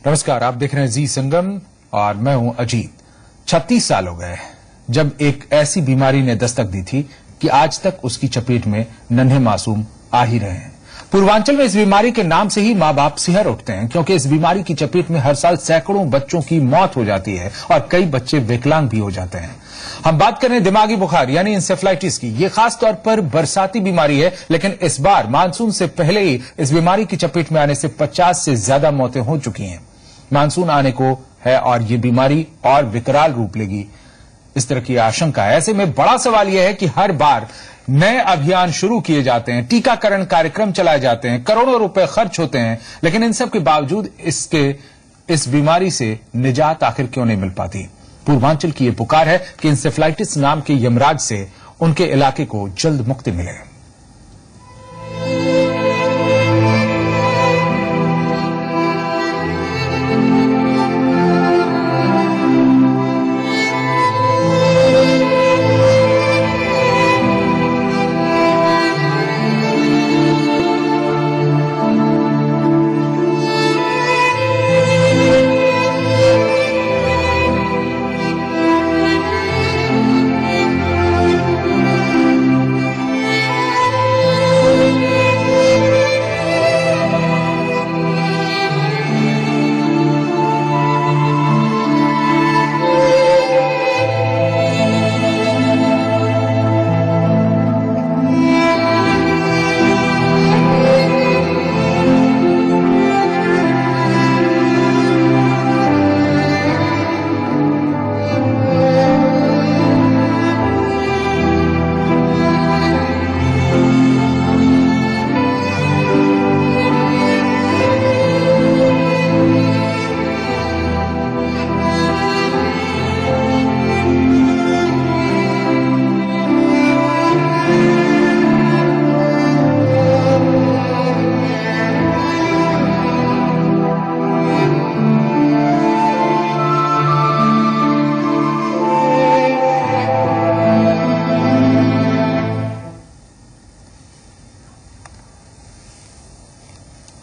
नमस्कार, आप देख रहे हैं जी संगम और मैं हूं अजीत। 36 साल हो गए जब एक ऐसी बीमारी ने दस्तक दी थी कि आज तक उसकी चपेट में नन्हे मासूम आ ही रहे हैं। पूर्वांचल में इस बीमारी के नाम से ही मां बाप सिहर उठते हैं, क्योंकि इस बीमारी की चपेट में हर साल सैकड़ों बच्चों की मौत हो जाती है और कई बच्चे विकलांग भी हो जाते हैं। हम बात करें दिमागी बुखार यानी इंसेफ्लाइटिस की। यह खास तौर पर बरसाती बीमारी है, लेकिन इस बार मानसून से पहले ही इस बीमारी की चपेट में आने से 50 से ज्यादा मौतें हो चुकी हैं। मानसून आने को है और ये बीमारी और विकराल रूप लेगी, इस तरह की आशंका है। ऐसे में बड़ा सवाल यह है कि हर बार नए अभियान शुरू किए जाते हैं, टीकाकरण कार्यक्रम चलाए जाते हैं, करोड़ों रुपए खर्च होते हैं, लेकिन इन सब के बावजूद इस बीमारी से निजात आखिर क्यों नहीं मिल पाती। पूर्वांचल की यह पुकार है कि इंसेफ्लाइटिस नाम के यमराज से उनके इलाके को जल्द मुक्ति मिले।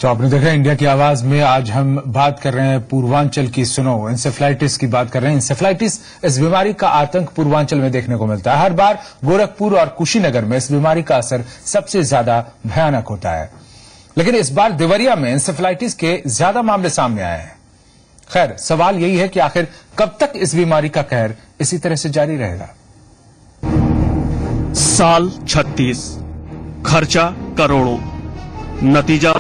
तो आपने देखा इंडिया की आवाज में आज हम बात कर रहे हैं पूर्वांचल की। सुनो, इंसेफ्लाइटिस की बात कर रहे हैं। इंसेफ्लाइटिस इस बीमारी का आतंक पूर्वांचल में देखने को मिलता है। हर बार गोरखपुर और कुशीनगर में इस बीमारी का असर सबसे ज्यादा भयानक होता है, लेकिन इस बार देवरिया में इंसेफ्लाइटिस के ज्यादा मामले सामने आए हैं। खैर, सवाल यही है कि आखिर कब तक इस बीमारी का कहर इसी तरह से जारी रहेगा। साल 36, खर्चा करोड़ों, नतीजा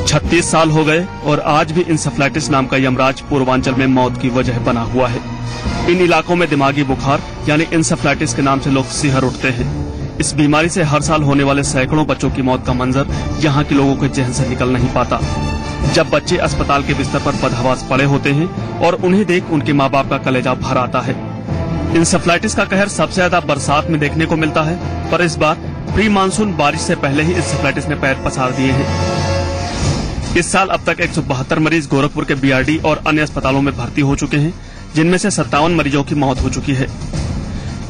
36 साल हो गए और आज भी इंसेफ्लाइटिस नाम का यमराज पूर्वांचल में मौत की वजह बना हुआ है। इन इलाकों में दिमागी बुखार यानी इंसेफ्लाइटिस के नाम से लोग सिहर उठते हैं। इस बीमारी से हर साल होने वाले सैकड़ों बच्चों की मौत का मंजर यहाँ के लोगों के जहन से निकल नहीं पाता। जब बच्चे अस्पताल के बिस्तर पर बदहवास पड़े होते हैं और उन्हें देख उनके माँ बाप का कलेजा भर आता है। इंसेफ्लाइटिस का कहर सबसे ज्यादा बरसात में देखने को मिलता है, पर इस बार प्री मानसून बारिश से पहले ही इंसेफ्लाइटिस ने पैर पसार दिए हैं। इस साल अब तक 172 मरीज गोरखपुर के बीआरडी और अन्य अस्पतालों में भर्ती हो चुके हैं, जिनमें से 57 मरीजों की मौत हो चुकी है।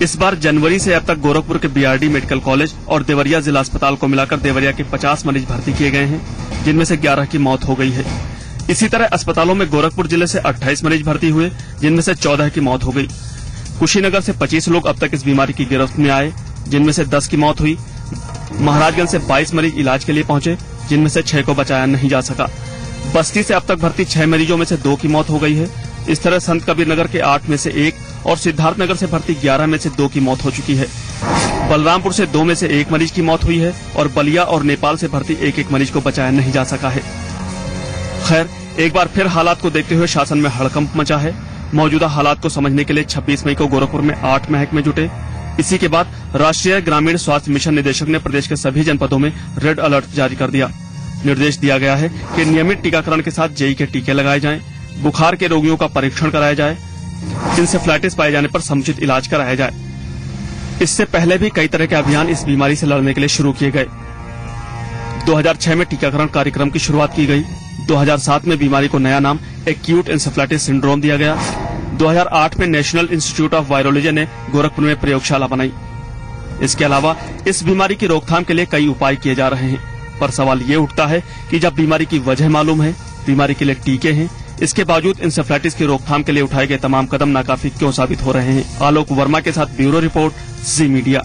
इस बार जनवरी से अब तक गोरखपुर के बीआरडी मेडिकल कॉलेज और देवरिया जिला अस्पताल को मिलाकर देवरिया के 50 मरीज भर्ती किए गए हैं, जिनमें से 11 की मौत हो गई है। इसी तरह अस्पतालों में गोरखपुर जिले से 28 मरीज भर्ती हुए, जिनमें से 14 की मौत हो गई। कुशीनगर से 25 लोग अब तक इस बीमारी की गिरफ्त में आए, जिनमें से 10 की मौत हुई। महाराजगंज से 22 मरीज इलाज के लिए पहुंचे, जिनमें से 6 को बचाया नहीं जा सका। बस्ती से अब तक भर्ती 6 मरीजों में से 2 की मौत हो गई है। इस तरह संत कबीर नगर के 8 में से 1 और सिद्धार्थनगर से भर्ती 11 में से 2 की मौत हो चुकी है। बलरामपुर से 2 में से 1 मरीज की मौत हुई है और बलिया और नेपाल से भर्ती 1-1 मरीज को बचाया नहीं जा सका है। खैर, एक बार फिर हालात को देखते हुए शासन में हड़कंप मचा है। मौजूदा हालात को समझने के लिए 26 मई को गोरखपुर में 8 महकमे जुटे। इसी के बाद राष्ट्रीय ग्रामीण स्वास्थ्य मिशन निदेशक ने प्रदेश के सभी जनपदों में रेड अलर्ट जारी कर दिया। निर्देश दिया गया है कि नियमित टीकाकरण के साथ जेई के टीके लगाए जाएं, बुखार के रोगियों का परीक्षण कराया जाए, इंसेफ्लाइटिस पाए जाने पर समुचित इलाज कराया जाए। इससे पहले भी कई तरह के अभियान इस बीमारी से लड़ने के लिए शुरू किए गए। 2006 में टीकाकरण कार्यक्रम की शुरुआत की गई। 2007 में बीमारी को नया नाम एक्यूट इंसेफ्लाइटिस सिंड्रोम दिया गया। 2008 में नेशनल इंस्टीट्यूट ऑफ वायरोलॉजी ने गोरखपुर में प्रयोगशाला बनाई। इसके अलावा इस बीमारी की रोकथाम के लिए कई उपाय किए जा रहे हैं, पर सवाल ये उठता है कि जब बीमारी की वजह मालूम है बीमारी के लिए टीके हैं, इसके बावजूद इंसेफ्लाइटिस की रोकथाम के लिए उठाए गए तमाम कदम नाकाफी क्यों साबित हो रहे हैं? आलोक वर्मा के साथ ब्यूरो रिपोर्ट, जी मीडिया।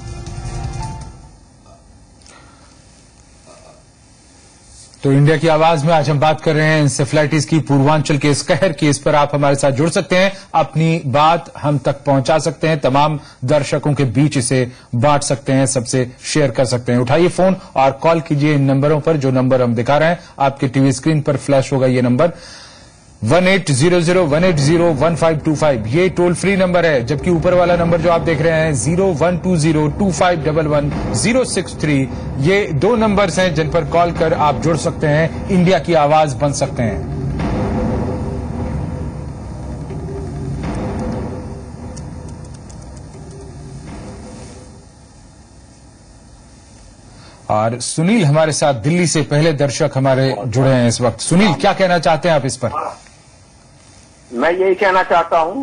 तो इंडिया की आवाज में आज हम बात कर रहे हैं इंसेफ्लाइटिस की, पूर्वांचल के इस कहर की। इस पर आप हमारे साथ जुड़ सकते हैं, अपनी बात हम तक पहुंचा सकते हैं, तमाम दर्शकों के बीच इसे बांट सकते हैं, सबसे शेयर कर सकते हैं। उठाइए फोन और कॉल कीजिए इन नंबरों पर, जो नंबर हम दिखा रहे हैं आपके टीवी स्क्रीन पर फ्लैश होगा। ये नंबर 1800-180-1525 ये टोल फ्री नंबर है, जबकि ऊपर वाला नंबर जो आप देख रहे हैं 0120-2511-063 ये 2 नंबर्स हैं जिन पर कॉल कर आप जुड़ सकते हैं, इंडिया की आवाज बन सकते हैं। और सुनील हमारे साथ दिल्ली से पहले दर्शक हमारे जुड़े हैं इस वक्त। सुनील, क्या कहना चाहते हैं आप इस पर? मैं यही कहना चाहता हूं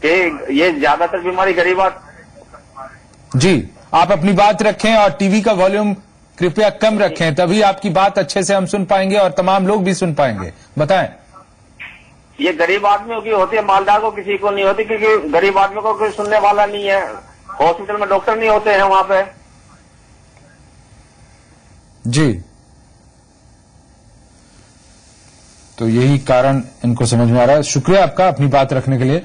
कि ये ज्यादातर बीमारी गरीब। जी, आप अपनी बात रखें और टीवी का वॉल्यूम कृपया कम रखें, तभी आपकी बात अच्छे से हम सुन पाएंगे और तमाम लोग भी सुन पाएंगे। बताएं। ये गरीब आदमियों की होती है, मालदार को किसी को नहीं होती, क्योंकि गरीब आदमियों को कोई सुनने वाला नहीं है। हॉस्पिटल में डॉक्टर नहीं होते हैं वहां पे। जी, तो यही कारण इनको समझ में आ रहा है। शुक्रिया आपका अपनी बात रखने के लिए।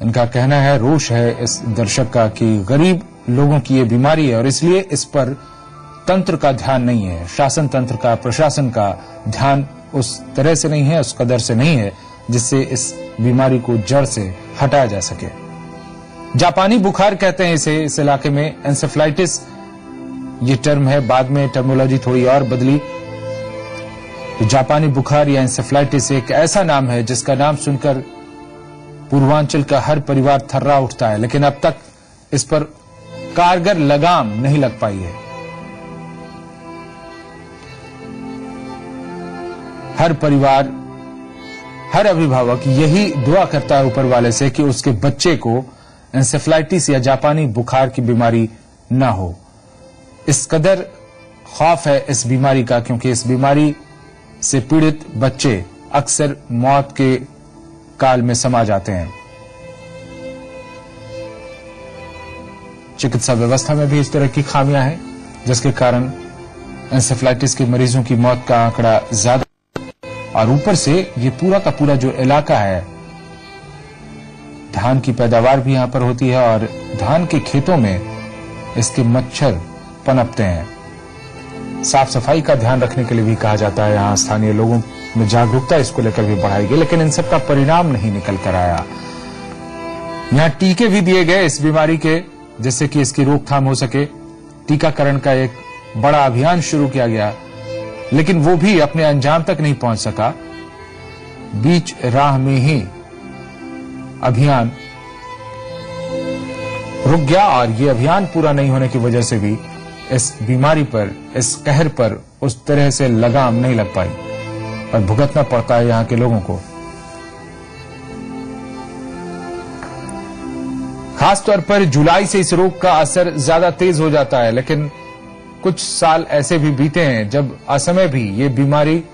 इनका कहना है, रोष है इस दर्शक का कि गरीब लोगों की ये बीमारी है और इसलिए इस पर तंत्र का ध्यान नहीं है, शासन तंत्र का, प्रशासन का ध्यान उस तरह से नहीं है, उस कदर से नहीं है जिससे इस बीमारी को जड़ से हटाया जा सके। जापानी बुखार कहते हैं इसे, इस इलाके में एंसेफ्लाइटिस ये टर्म है, बाद में टर्मोलॉजी थोड़ी और बदली। तो जापानी बुखार या एंसेफ्लाइटिस एक ऐसा नाम है जिसका नाम सुनकर पूर्वांचल का हर परिवार थर्रा उठता है, लेकिन अब तक इस पर कारगर लगाम नहीं लग पाई है। हर परिवार, हर अभिभावक यही दुआ करता है ऊपर वाले से कि उसके बच्चे को एंसेफ्लाइटिस या जापानी बुखार की बीमारी न हो। इस कदर खौफ है इस बीमारी का, क्योंकि इस बीमारी से पीड़ित बच्चे अक्सर मौत के काल में समा जाते हैं। चिकित्सा व्यवस्था में भी इस तरह की खामियां हैं, जिसके कारण एंसेफ्लाइटिस के मरीजों की मौत का आंकड़ा ज्यादा, और ऊपर से ये पूरा का पूरा जो इलाका है, धान की पैदावार भी यहां पर होती है और धान के खेतों में इसके मच्छर पनपते हैं। साफ सफाई का ध्यान रखने के लिए भी कहा जाता है, यहां स्थानीय लोगों में जागरूकता इसको लेकर भी बढ़ाई गई, लेकिन इन सब का परिणाम नहीं निकल कर आया। यहां टीके भी दिए गए इस बीमारी के, जिससे कि इसकी रोकथाम हो सके। टीकाकरण का एक बड़ा अभियान शुरू किया गया, लेकिन वो भी अपने अंजाम तक नहीं पहुंच सका। बीच राह में ही अभियान रुक गया और ये अभियान पूरा नहीं होने की वजह से भी इस बीमारी पर, इस कहर पर उस तरह से लगाम नहीं लग पाई और भुगतना पड़ता है यहां के लोगों को। खासतौर पर जुलाई से इस रोग का असर ज्यादा तेज हो जाता है, लेकिन कुछ साल ऐसे भी बीते हैं जब असमय भी ये बीमारी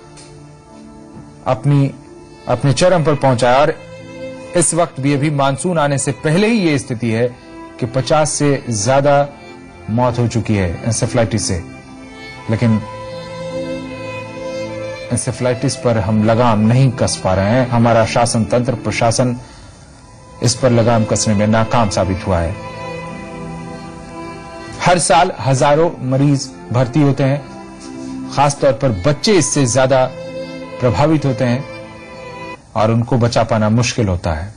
अपने चरम पर पहुंचा है। और इस वक्त भी अभी मानसून आने से पहले ही ये स्थिति है कि 50 से ज्यादा मौत हो चुकी है एंसेफ्लाइटिस से। लेकिन एंसेफ्लाइटिस पर हम लगाम नहीं कस पा रहे हैं। हमारा शासन तंत्र, प्रशासन इस पर लगाम कसने में नाकाम साबित हुआ है। हर साल हजारों मरीज भर्ती होते हैं, खासतौर पर बच्चे इससे ज्यादा प्रभावित होते हैं और उनको बचा पाना मुश्किल होता है।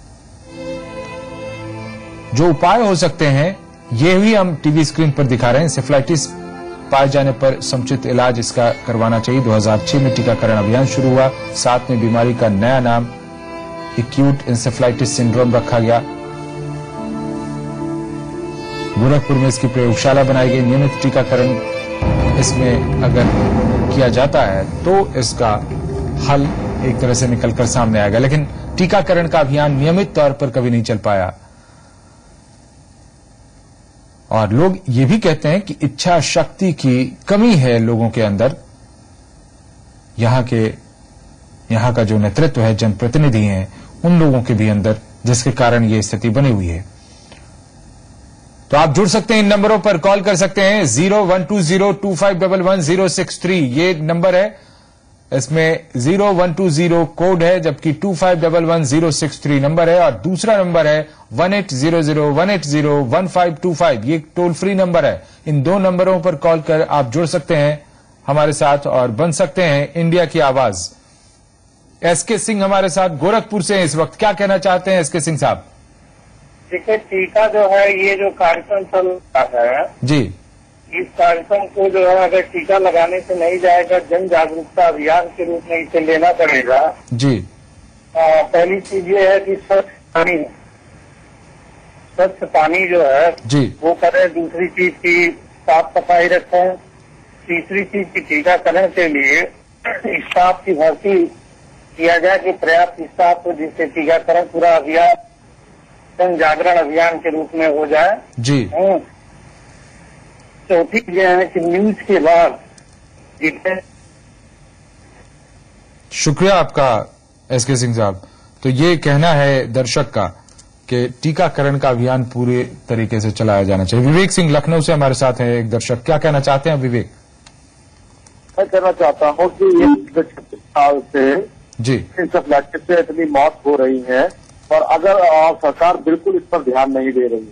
जो उपाय हो सकते हैं ये भी हम टीवी स्क्रीन पर दिखा रहे हैं। एंसेफ्लाइटिस पाए जाने पर समुचित इलाज इसका करवाना चाहिए। 2006 में टीकाकरण अभियान शुरू हुआ। 7 में बीमारी का नया नाम एक्यूट एंसेफ्लाइटिस सिंड्रोम रखा गया। गोरखपुर में इसकी प्रयोगशाला बनाई गई। नियमित टीकाकरण इसमें अगर किया जाता है तो इसका हल एक तरह से निकलकर सामने आएगा, लेकिन टीकाकरण का अभियान नियमित तौर पर कभी नहीं चल पाया। और लोग ये भी कहते हैं कि इच्छा शक्ति की कमी है लोगों के अंदर। यहां के यहाँ का जो नेतृत्व है, जनप्रतिनिधि हैं, उन लोगों के भी अंदर, जिसके कारण ये स्थिति बनी हुई है। तो आप जुड़ सकते हैं, इन नंबरों पर कॉल कर सकते हैं। 012025111063 ये नंबर है, इसमें 0120 कोड है, जबकि 25111063 नंबर है, और दूसरा नंबर है 1800180155 ये टोल फ्री नंबर है। इन दो नंबरों पर कॉल कर आप जुड़ सकते हैं हमारे साथ और बन सकते हैं इंडिया की आवाज। एसके सिंह हमारे साथ गोरखपुर से हैं इस वक्त, क्या कहना चाहते हैं एसके सिंह साहब? देखिए, टीका जो है, ये जो कार्यक्रम चल रहा है जी, इस कार्यक्रम को जो है, अगर टीका लगाने से नहीं जाएगा, जन जागरूकता अभियान के रूप में इसे लेना पड़ेगा जी। पहली चीज ये है कि स्वच्छ पानी जो है जी, वो करें। दूसरी चीज की साफ सफाई रखें। तीसरी चीज की टीकाकरण के लिए स्टाफ की भर्ती किया जाए कि पर्याप्त स्टाफ हो, जिससे टीकाकरण पूरा अभियान जन जागरण अभियान के रूप में हो जाए जी। चौथी ये है कि न्यूज के बाद शुक्रिया आपका एसके सिंह साहब। तो ये कहना है दर्शक का कि टीकाकरण का अभियान पूरे तरीके से चलाया जाना चाहिए। विवेक सिंह लखनऊ से हमारे साथ हैं एक दर्शक, क्या कहना चाहते हैं विवेक? मैं कहना चाहता हूँ कि ये 36 साल से जी इंसेफ्लाइटिस से इतनी मौत हो रही है, और अगर सरकार बिल्कुल इस पर ध्यान नहीं दे रही है।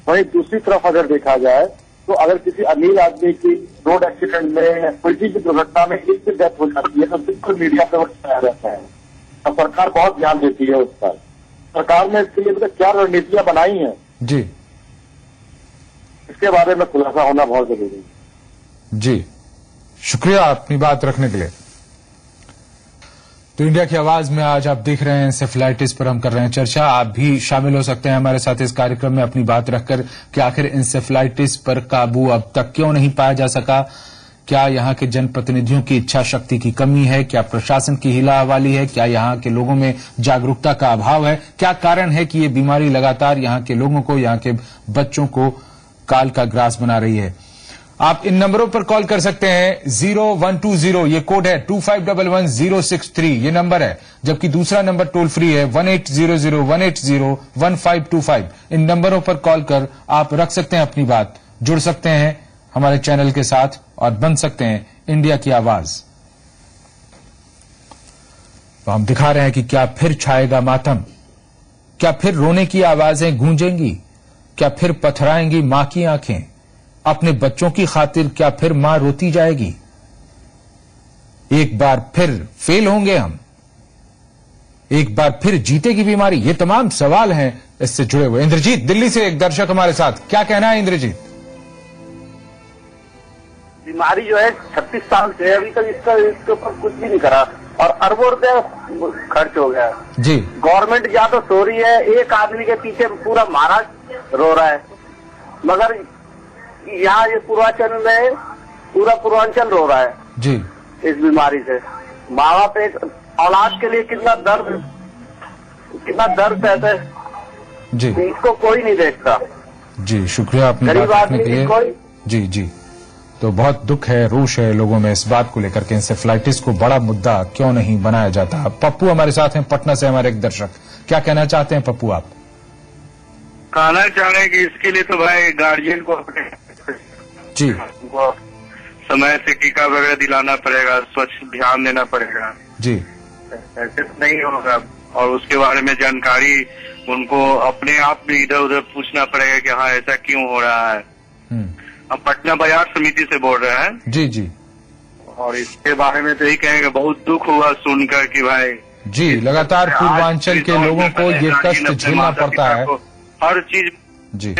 वहीं दूसरी तरफ अगर देखा जाए तो अगर किसी अमीर आदमी की रोड एक्सीडेंट में, उल्टी की दुर्घटना में एक की डेथ हो जाती है तो बिल्कुल मीडिया पर वो छाया रहता है, तो सरकार बहुत ध्यान देती है उस पर। सरकार ने इसके लिए क्या रणनीतियां बनाई हैं जी, इसके बारे में खुलासा होना बहुत जरूरी है। जी शुक्रिया अपनी बात रखने के लिए। तो इंडिया की आवाज में आज आप देख रहे हैं इंसेफ्लाइटिस पर हम कर रहे हैं चर्चा। आप भी शामिल हो सकते हैं हमारे साथ इस कार्यक्रम में अपनी बात रखकर कि आखिर इंसेफ्लाइटिस पर काबू अब तक क्यों नहीं पाया जा सका। क्या यहाँ के जनप्रतिनिधियों की इच्छा शक्ति की कमी है? क्या प्रशासन की हिला हवाली है? क्या यहाँ के लोगों में जागरूकता का अभाव है? क्या कारण है कि ये बीमारी लगातार यहाँ के लोगों को, यहाँ के बच्चों को काल का ग्रास बना रही है? आप इन नंबरों पर कॉल कर सकते हैं। 0120 ये कोड है, 25111063 ये नंबर है, जबकि दूसरा नंबर टोल फ्री है 1800180155 इन नंबरों पर कॉल कर आप रख सकते हैं अपनी बात, जुड़ सकते हैं हमारे चैनल के साथ और बन सकते हैं इंडिया की आवाज। तो हम दिखा रहे हैं कि क्या फिर छाएगा मातम, क्या फिर रोने की आवाजें गूंजेंगी, क्या फिर पथराएंगी मां की आंखें, अपने बच्चों की खातिर क्या फिर मां रोती जाएगी? एक बार फिर फेल होंगे हम, एक बार फिर जीतेगी बीमारी? ये तमाम सवाल हैं इससे जुड़े हुए। इंद्रजीत दिल्ली से एक दर्शक हमारे साथ, क्या कहना है इंद्रजीत? बीमारी जो है 36 साल से अभी तक इसके ऊपर कुछ भी नहीं करा और अरबों रुपया खर्च हो गया जी। गवर्नमेंट या तो सो रही है, एक आदमी के पीछे पूरा महाराष्ट्र रो रहा है, मगर यहाँ ये पूर्वांचल में पूरा पूर्वांचल रो रहा है जी इस बीमारी से। माँ बाप एक औलाद के लिए कितना दर्द सहते हैं जी, इसको कोई नहीं देखता जी। शुक्रिया अपनी गरीब बात रखने आदमी के लिए। कोई जी जी। तो बहुत दुख है, रोष है लोगों में इस बात को लेकर के इंसेफ्लाइटिस को बड़ा मुद्दा क्यों नहीं बनाया जाता। पप्पू हमारे साथ हैं पटना से, हमारे एक दर्शक, क्या कहना चाहते हैं पप्पू आप? कहना चाह रहे हैं कि इसके लिए तो भाई गार्जियन को अपने जी समय से टीका वगैरह दिलाना पड़ेगा, स्वच्छ ध्यान देना पड़ेगा जी। ऐसे तो नहीं होगा, और उसके बारे में जानकारी उनको अपने आप भी इधर उधर पूछना पड़ेगा कि हाँ ऐसा क्यों हो रहा है। हम पटना बाजार समिति से बोल रहे हैं जी जी। और इसके बारे में तो यही कहेंगे, बहुत दुख हुआ सुनकर कि भाई जी लगातार पूर्वांचल के लोगों को ये कष्ट झेलना पड़ता है। हर चीज जी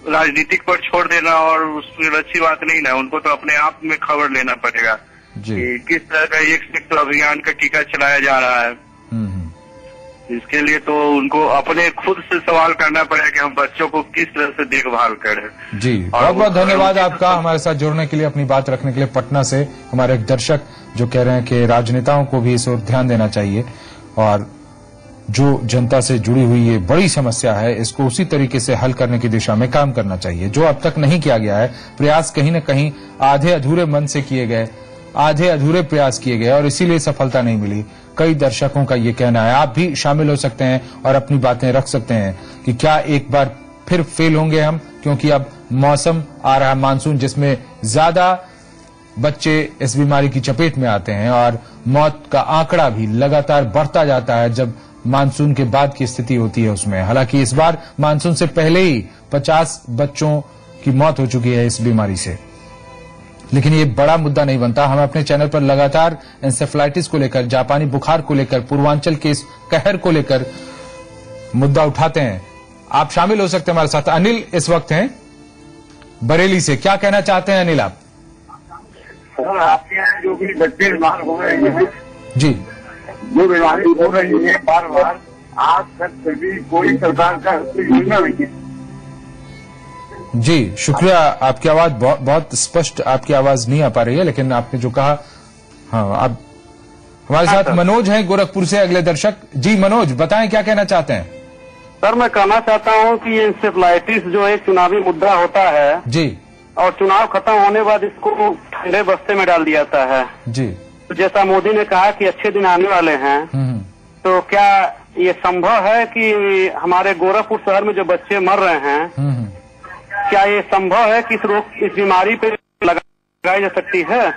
राजनीतिक पर छोड़ देना और उसमें अच्छी बात नहीं ना, उनको तो अपने आप में खबर लेना पड़ेगा जी। कि किस तरह का एक तो अभियान का टीका चलाया जा रहा है। इसके लिए तो उनको अपने खुद से सवाल करना पड़ेगा कि हम बच्चों को किस तरह से देखभाल करें। जी बहुत बहुत धन्यवाद आपका हमारे साथ जुड़ने के लिए, अपनी बात रखने के लिए। पटना से हमारे एक दर्शक जो कह रहे हैं कि राजनेताओं को भी इस ओर ध्यान देना चाहिए और जो जनता से जुड़ी हुई ये बड़ी समस्या है इसको उसी तरीके से हल करने की दिशा में काम करना चाहिए जो अब तक नहीं किया गया है। प्रयास कहीं न कहीं आधे अधूरे मन से किए गए, आधे अधूरे प्रयास किए गए और इसीलिए सफलता नहीं मिली। कई दर्शकों का ये कहना है। आप भी शामिल हो सकते हैं और अपनी बातें रख सकते हैं कि क्या एक बार फिर फेल होंगे हम, क्योंकि अब मौसम आ रहा है मानसून, जिसमें ज्यादा बच्चे इस बीमारी की चपेट में आते हैं और मौत का आंकड़ा भी लगातार बढ़ता जाता है जब मानसून के बाद की स्थिति होती है उसमें। हालांकि इस बार मानसून से पहले ही 50 बच्चों की मौत हो चुकी है इस बीमारी से, लेकिन ये बड़ा मुद्दा नहीं बनता। हम अपने चैनल पर लगातार एंसेफ्लाइटिस को लेकर, जापानी बुखार को लेकर, पूर्वांचल के इस कहर को लेकर मुद्दा उठाते हैं। आप शामिल हो सकते हैं हमारे साथ। अनिल इस वक्त हैं बरेली से। क्या कहना चाहते हैं अनिल आप? सर, आपके यहाँ जो भी बच्चे बीमार हो रहे हैं जी, जो बीमारी हो रही है बार बार, आज तक फिर भी कोई सरकार का योजना नहीं है। जी शुक्रिया। आपकी आवाज बहुत स्पष्ट, आपकी आवाज नहीं आ पा रही है, लेकिन आपने जो कहा, हाँ, आप हमारे साथ मनोज हैं गोरखपुर से, अगले दर्शक। जी मनोज, बताएं क्या कहना चाहते हैं? सर, मैं कहना चाहता हूं कि ये इंसेफ्लाइटिस जो एक चुनावी मुद्दा होता है जी, और चुनाव खत्म होने बाद इसको ठंडे बस्ते में डाल दिया जाता है जी। तो जैसा मोदी ने कहा कि अच्छे दिन आने वाले हैं, तो क्या ये संभव है कि हमारे गोरखपुर शहर में जो बच्चे मर रहे हैं, क्या ये संभव है कि इस बीमारी पे लगाई जा सकती है?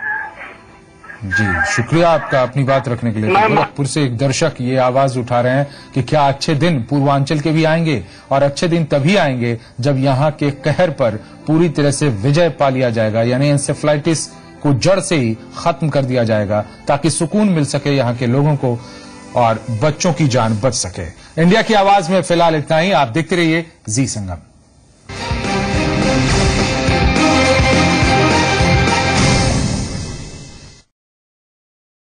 जी शुक्रिया आपका अपनी बात रखने के लिए। गोरखपुर से एक दर्शक ये आवाज उठा रहे हैं कि क्या अच्छे दिन पूर्वांचल के भी आएंगे, और अच्छे दिन तभी आएंगे जब यहाँ के कहर पर पूरी तरह से विजय पा लिया जाएगा, यानी एंसेफ्लाइटिस को जड़ से ही खत्म कर दिया जाएगा, ताकि सुकून मिल सके यहाँ के लोगों को और बच्चों की जान बच सके। इंडिया की आवाज में फिलहाल इतना ही। आप देखते रहिए जी संगम।